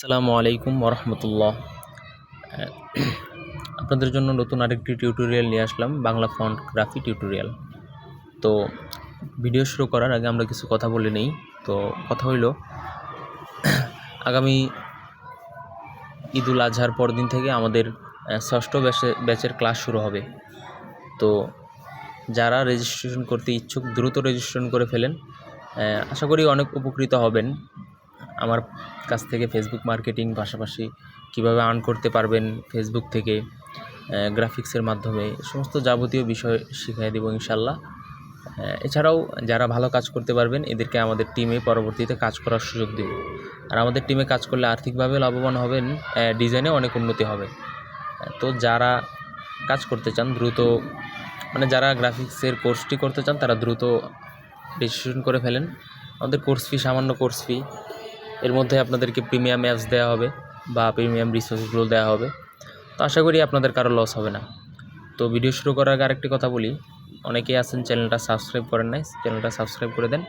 আসসালামু আলাইকুম ওরহমতুল্লাহ। আপনাদের জন্য নতুন আরেকটি টিউটোরিয়াল নিয়ে আসলাম, বাংলা ফন্ট গ্রাফি টিউটোরিয়াল। তো ভিডিও শুরু করার আগে আমরা কিছু কথা বলে নেই। তো কথা হইল, আগামী ঈদুল আজহার পরদিন থেকে আমাদের ষষ্ঠ ব্যাচের ক্লাস শুরু হবে। তো যারা রেজিস্ট্রেশন করতে ইচ্ছুক দ্রুত রেজিস্ট্রেশন করে ফেলেন। আশা করি অনেক উপকৃত হবেন আমার কাছ থেকে। ফেসবুক মার্কেটিং পাশাপাশি কিভাবে আর্ন করতে পারবেন ফেসবুক থেকে, গ্রাফিক্সের মাধ্যমে সমস্ত যাবতীয় বিষয় শিখিয়ে দেব ইনশাল্লাহ। এছাড়াও যারা ভালো কাজ করতে পারবেন এদেরকে আমাদের টিমে পরবর্তীতে কাজ করার সুযোগ দেব। আর আমাদের টিমে কাজ করলে আর্থিকভাবে লাভবান হবেন, ডিজাইনে অনেক উন্নতি হবে। তো যারা কাজ করতে চান দ্রুত, যারা গ্রাফিক্সের কোর্সটি করতে চান তারা দ্রুত রেজিস্ট্রেশন করে ফেলেন। আমাদের কোর্স ফি সামান্য কোর্স ফি, এর মধ্যে আপনাদেরকে প্রিমিয়াম অ্যাপস দেওয়া হবে বা প্রিমিয়াম রিসোর্সগুলো দেওয়া হবে। তো আশা করি আপনাদের কারো লস হবে না। তো ভিডিও শুরু করার আগে আরেকটি কথা বলি, অনেকেই আছেন চ্যানেলটা সাবস্ক্রাইব করেন নাই, চ্যানেলটা সাবস্ক্রাইব করে দেন।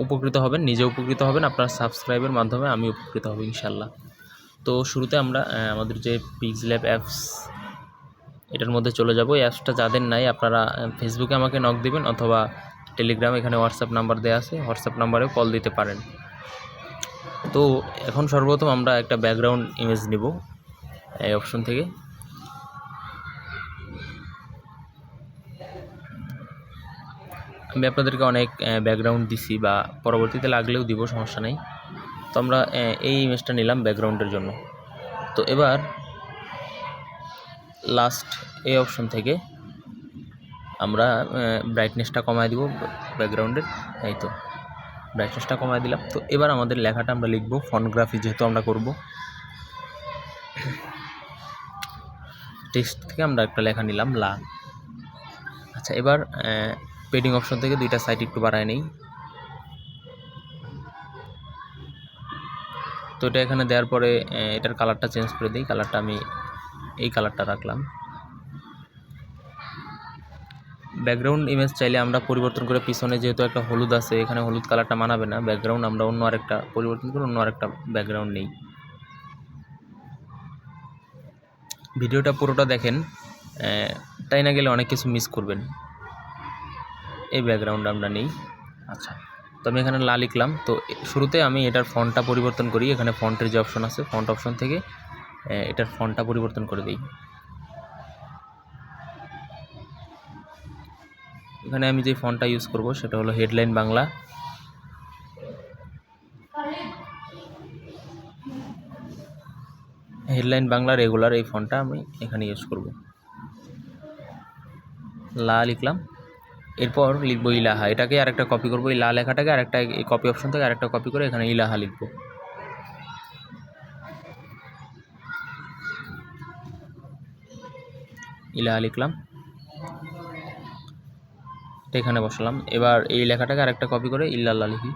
উপকৃত হবেন, নিজে উপকৃত হবেন, আপনার সাবস্ক্রাইবের মাধ্যমে আমি উপকৃত হব ইনশাল্লাহ। তো শুরুতে আমরা আমাদের যে পিক্সল্যাব অ্যাপস, এটার মধ্যে চলে যাব। এই অ্যাপসটা যাদের নাই আপনারা ফেসবুকে আমাকে নক দিবেন অথবা টেলিগ্রাম, এখানে হোয়াটসঅ্যাপ নাম্বার দেওয়া আছে, হোয়াটসঅ্যাপ নাম্বারেও কল দিতে পারেন। তো এখন সর্বপ্রথম আমরা একটা ব্যাকগ্রাউন্ড ইমেজ নিব এই অপশন থেকে। আমি আপনাদেরকে অনেক ব্যাকগ্রাউন্ড দিছি বা পরবর্তীতে লাগলেও দিব, সমস্যা নেই। তো আমরা এই ইমেজটা নিলাম ব্যাকগ্রাউন্ডের জন্য। তো এবার লাস্ট এই অপশন থেকে আমরা ব্রাইটনেসটা কমায় দিব ব্যাকগ্রাউন্ডের। এই তো ব্রাইটনেসটা কমায় দিলাম। তো এবার আমাদের লেখাটা আমরা লিখব, ফন্টগ্রাফি যেহেতু আমরা করব, টেক্সট থেকে আমরা একটা লেখা নিলাম লা। আচ্ছা, এবার পেডিং অপশন থেকে দুইটা সাইড একটু বাড়ায় নেই। তো এটা এখানে দেওয়ার পরে এটার কালারটা চেঞ্জ করে দিই। কালারটা আমি এই কালারটা রাখলাম। ব্যাকগ্রাউন্ড ইমেজ চাইলে আমরা পরিবর্তন করে, পিছনে যেহেতু একটা হলুদ আছে, এখানে হলুদ কালারটা মানাবে না, ব্যাকগ্রাউন্ড আমরা অন্য আরেকটা পরিবর্তন করে অন্য আরেকটা ব্যাকগ্রাউন্ড নেই। ভিডিওটা পুরোটা দেখেন, তাই না গেলে অনেক কিছু মিস করবেন। এই ব্যাকগ্রাউন্ড আমরা নেই। আচ্ছা, তো আমি এখানে লা লিখলাম। তো শুরুতে আমি এটার ফন্টটা পরিবর্তন করি। এখানে ফন্টের যে অপশন আছে, ফন্ট অপশন থেকে এটার ফন্টটা পরিবর্তন করে দিই। এখানে আমি যে ফন্টটা ইউজ করব সেটা হলো headline Bangla. Headline Bangla regular, এই ফন্টটা আমি এখানে ইউজ করব। লা লিখলাম, এরপর লিখবো ইলাহা। এটাকে আরেকটা কপি করবো, এই লা লেখাটাকে আরেকটা, এই কপি অপশন থেকে আরেকটা কপি করে এখানে ইলাহা লিখবো। ইলাহা লিখলাম, এখানে বসালাম। এবার এই লেখাটাকে আরেকটা কপি করে ইল্লাল্লাহ লিখি।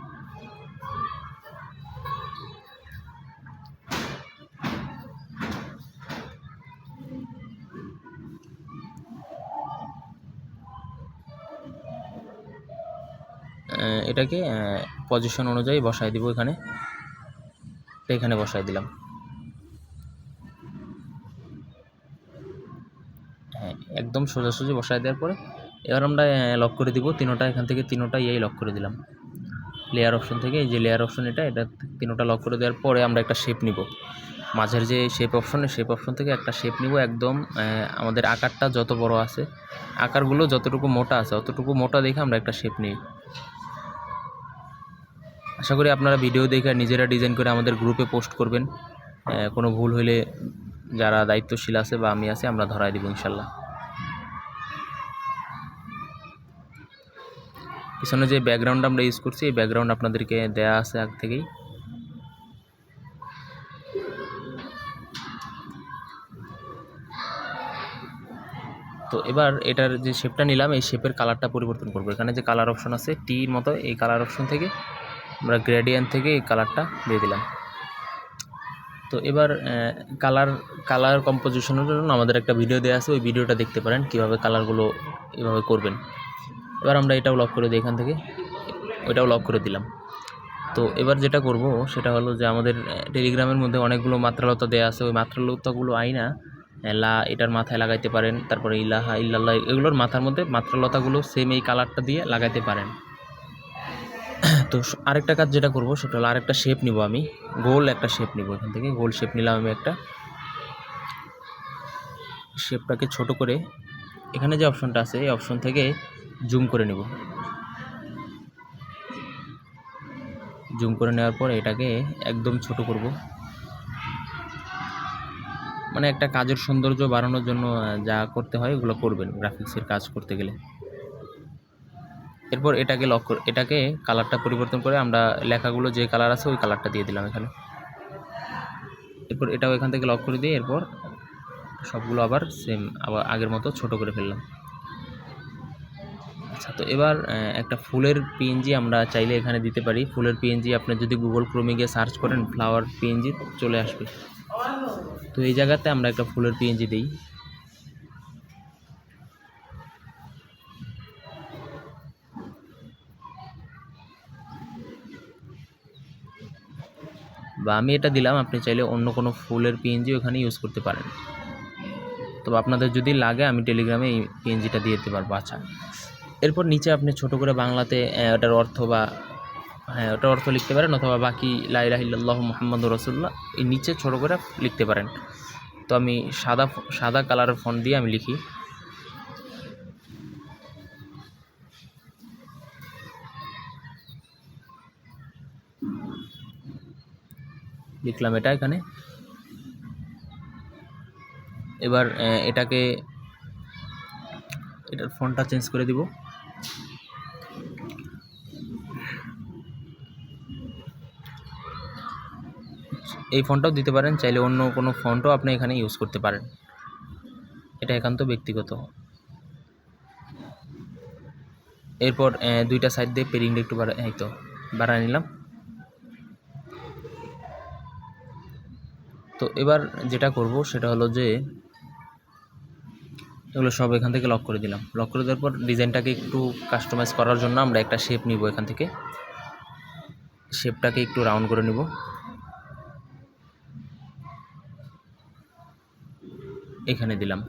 এটাকে পজিশন অনুযায়ী বসায় দিব। এখানে বসায় দিলাম। হ্যাঁ, একদম সোজাসুজি বসায় দেওয়ার পরে এবার আমরা লক করে দিব তিনোটা। এখান থেকে তিনোটা লক করে দিলাম। লেয়ার অপশন থেকে এই যে লেয়ার অপশন, এটা তিনোটা লক করে দেওয়ার পরে আমরা একটা শেপ নিব। মাঝের যে শেপ অপশন থেকে একটা শেপ নিব। একদম আমাদের আকারটা যত বড় আছে, আকারগুলো যতটুকু মোটা আছে অতটুকু মোটা দেখে আমরা একটা শেপ নিই। আশা করি আপনারা ভিডিও দেখে নিজেরা ডিজাইন করে আমাদের গ্রুপে পোস্ট করবেন। কোনো ভুল হইলে যারা দায়িত্বশীল আছে বা আমি আছি, আমরা ধরাই দিব ইনশাল্লাহ। পিছনে যে ব্যাকগ্রাউন্ড আমরা ইউজ করছি, এই ব্যাকগ্রাউন্ড আপনাদেরকে দেয়া আছে আগ থেকেই। তো এবার এটার যে শেপটা নিলাম, এই শেপের কালারটা পরিবর্তন করবো। এখানে যে কালার অপশন আছে টির মতো, এই কালার অপশন থেকে আমরা গ্রেডিয়েন্ট থেকে এই কালারটা দিয়ে দিলাম। তো এবার কালার কম্পোজিশনের জন্য আমাদের একটা ভিডিও দেওয়া আছে, ওই ভিডিওটা দেখতে পারেন কীভাবে কালারগুলো এভাবে করবেন। এবার আমরা এটাও লক করে দিই, এখান থেকে ওইটাও লক করে দিলাম। তো এবার যেটা করব সেটা হলো যে আমাদের টেলিগ্রামের মধ্যে অনেকগুলো মাত্রালতা দেওয়া আছে, ওই মাত্রালতাগুলো আইনা লা এটার মাথায় লাগাইতে পারেন, তারপরে ইলাহা ইল্লাল্লাহ এগুলোর মাথার মধ্যে মাত্রালতাগুলো সেম এই কালারটা দিয়ে লাগাইতে পারেন। তো আরেকটা কাজ যেটা করব সেটা হলো আরেকটা শেপ নিব, আমি গোল একটা শেপ নিব, এখান থেকে গোল শেপ নিলাম আমি একটা। শেপটাকে ছোট করে এখানে যে অপশনটা আছে এই অপশন থেকে জুম করে নেব। জুম করে নেওয়ার পর এটাকে একদম ছোট করব, মানে একটা কাজের সৌন্দর্য বাড়ানোর জন্য যা করতে হয় ওগুলো করবেন গ্রাফিক্সের কাজ করতে গেলে। এরপর এটাকে কালারটা পরিবর্তন করে আমরা লেখাগুলো যে কালার আছে ওই কালারটা দিয়ে দিলাম এখানে। এরপর এটাও এখান থেকে লক করে দিয়ে এরপর সবগুলো আবার সেম আবার আগের মতো ছোট করে ফেললাম। আচ্ছা, তো এবার একটা ফুলের পিএনজি আমরা চাইলে এখানে দিতে পারি। ফুলের পিএনজি আপনি যদি গুগল ক্রোমে গিয়ে সার্চ করেন ফ্লাওয়ার পিএনজি চলে আসবে। তো এই জায়গাতে আমরা একটা ফুলের পিএনজি দিই। বা আমি এটা দিলাম, আপনি চাইলে অন্য কোনো ফুলের পিএনজি ওখানে ইউজ করতে পারেন। তবে আপনাদের যদি লাগে আমি টেলিগ্রামে এই পিএনজিটা দিয়ে দিতে পারবো। আচ্ছা, এরপর নিচে আপনি ছোট করে বাংলাতে ওটার অর্থ বা ওটার অর্থ লিখতে পারেন, অথবা বাকি লা ইলাহা ইল্লাল্লাহু মুহাম্মাদুর রাসূলুল্লাহ এই নিচে ছোট করে লিখতে পারেন। তো আমি সাদা কালারের ফন্ট দিয়ে আমি লিখি। লিখলাম এটা এখানে। এবার এটার ফন্টটা চেঞ্জ করে দিব। এই ফন্টটাও দিতে পারেন, চাইলে অন্য কোনো ফন্টও আপনি এখানে ইউজ করতে পারেন, এটা একান্ত ব্যক্তিগত। এরপর দুইটা সাইড দিয়ে পেরিংটা একটু বাড়ায় নিলাম। তো এবার যেটা করব সেটা হলো যে এগুলো সব এখান থেকে লক করে দিলাম। লক করে দেওয়ার পর ডিজাইনটাকে একটু কাস্টমাইজ করার জন্য আমরা একটা শেপ নিব, এখান থেকে শেপটাকে একটু রাউন্ড করে নিব। এখানে দিলাম,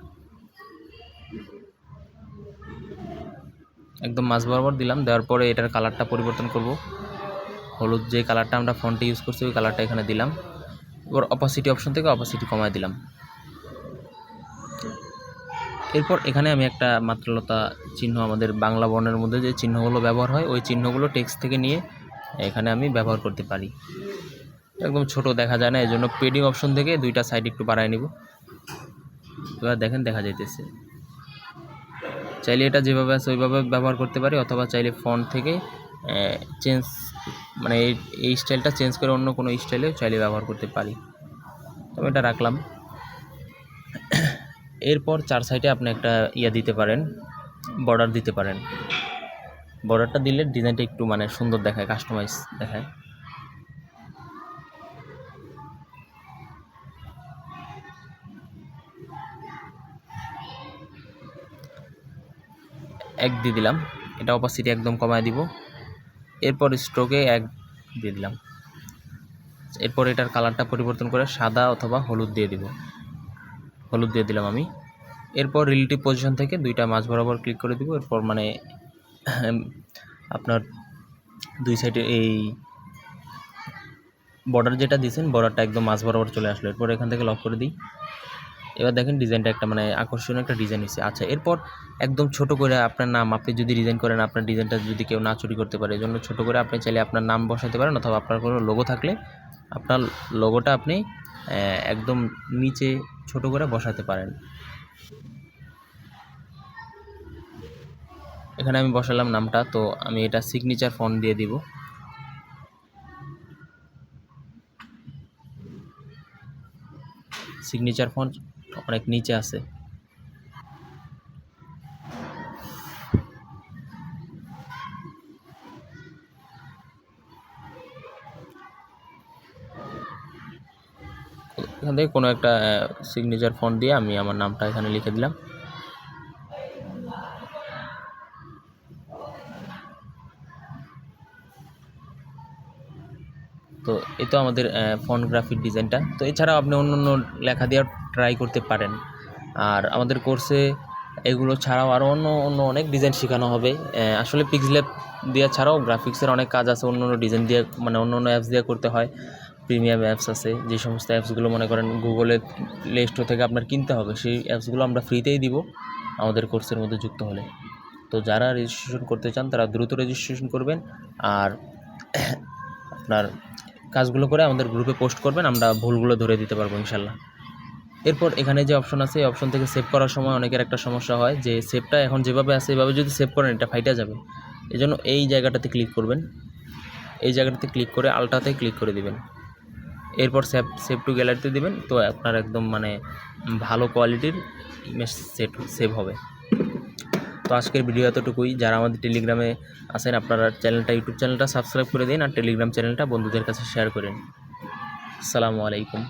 একদম মাঝ বরাবর দিলাম। দেওয়ার পরে এটার কালারটা পরিবর্তন করব, হলুদ যে কালারটা আমরা ফন্টে ইউজ করছি ওই কালারটা এখানে দিলাম। এবার অপাসিটি অপশন থেকে অপাসিটি কমায় দিলাম। এরপর এখানে আমি একটা মাত্রালতা চিহ্ন, আমাদের বাংলা বর্ণের মধ্যে যে চিহ্নগুলো ব্যবহার হয় ওই চিহ্নগুলো টেক্সট থেকে নিয়ে এখানে আমি ব্যবহার করতে পারি। একদম ছোট দেখা যায় না, এই জন্য পেডিং অপশন থেকে দুইটা সাইড একটু বাড়ায় নিব। এবার দেখেন দেখা যাইতেছে। চাইলে এটা যেভাবে আছে ওইভাবে ব্যবহার করতে পারি, অথবা চাইলে ফন্ট থেকে চেঞ্জ মানে এই স্টাইলটা চেঞ্জ করে অন্য কোনো স্টাইলে চাইলে ব্যবহার করতে পারি। তবে এটা রাখলাম। এরপর চার সাইডে আপনি একটা দিতে পারেন, বর্ডার দিতে পারেন। বর্ডারটা দিলে ডিজাইনটা একটু মানে সুন্দর দেখায়, কাস্টমাইজ দেখায়। এক দিয়ে দিলাম, এটা অপাসিটি একদম কমায় দিব। এরপর স্ট্রোকে এক দিয়ে দিলাম। এরপর এটার কালারটা পরিবর্তন করে সাদা অথবা হলুদ দিয়ে দিব, হলুদ দিয়ে দিলাম আমি। এরপর রিলেটিভ পজিশন থেকে দুইটা মাঝ বরাবর ক্লিক করে দিব। এরপর মানে আপনার দুই সাইডে এই বর্ডার যেটা দিয়েছেন বর্ডারটা একদম মাঝ বরাবর চলে আসলো। এরপর এখান থেকে লক করে দিই। এবার দেখেন ডিজাইনটা একটা মানে আকর্ষণীয় একটা ডিজাইন হয়েছে। আচ্ছা, এরপর একদম ছোট করে আপনার নাম, আপনি যদি ডিজাইন করেন আপনার ডিজাইনটা যদি কেউ না চুরি করতে পারে, এই জন্য ছোটো করে আপনি চাইলে আপনার নাম বসাতে পারেন, অথবা আপনার কোনো লোগো থাকলে আপনার লোগোটা আপনি একদম নিচে ছোট করে বসাতে পারেন। এখানে আমি বসালাম নামটা। তো আমি এটা সিগনেচার ফন্ট দিয়ে দিব। সিগনেচার ফন্ট অনেক নিচে আছে। এখান থেকে কোনো একটা সিগনেচার ফন্ট দিয়ে আমি আমার নামটা এখানে লিখে দিলাম। তো এই তো আমাদের ফন্ট গ্রাফিক ডিজাইনটা। তো এছাড়াও আপনি অন্য অন্য লেখা দিয়ে ট্রাই করতে পারেন। আর আমাদের কোর্সে এগুলো ছাড়াও আরও অন্য অন্য অনেক ডিজাইন শেখানো হবে। আসলে পিক্সল্যাব দিয়ে ছাড়াও গ্রাফিক্সের অনেক কাজ আছে, অন্য অন্য ডিজাইন দিয়ে, মানে অন্য অন্য অ্যাপস দিয়ে করতে হয়। প্রিমিয়াম অ্যাপস আছে, যে সমস্ত অ্যাপসগুলো মনে করেন গুগলের প্লে স্টোর থেকে আপনার কিনতে হবে, সেই অ্যাপসগুলো আমরা ফ্রিতেই দিব আমাদের কোর্সের মধ্যে যুক্ত হলে। তো যারা রেজিস্ট্রেশন করতে চান তারা দ্রুত রেজিস্ট্রেশন করবেন, আর আপনার কাজগুলো করে আমাদের গ্রুপে পোস্ট করবেন, আমরা ভুলগুলো ধরে দিতে পারবো ইনশাল্লাহ। এরপর এখানে যে অপশন আছে, এই অপশন থেকে সেভ করার সময় অনেকের একটা সমস্যা হয় যে সেভটা এখন যেভাবে আছে এভাবে যদি সেভ করেন এটা ফাইটা যাবে। এজন্য এই জায়গাটাতে ক্লিক করবেন, এই জায়গাটাতে ক্লিক করে আলটাতে ক্লিক করে দিবেন, এরপর সেভ টু গ্যালারিতে দিবেন। তো আপনার একদম মানে ভালো কোয়ালিটির ইমেজ সেভ হবে। তো আজকের ভিডিও এতটুকুই। যারা আমাদের টেলিগ্রামে আছেন আপনারা ইউটিউব চ্যানেলটা সাবস্ক্রাইব করে দিন, আর টেলিগ্রাম চ্যানেলটা বন্ধুদের কাছে শেয়ার করেন। আসসালামু আলাইকুম।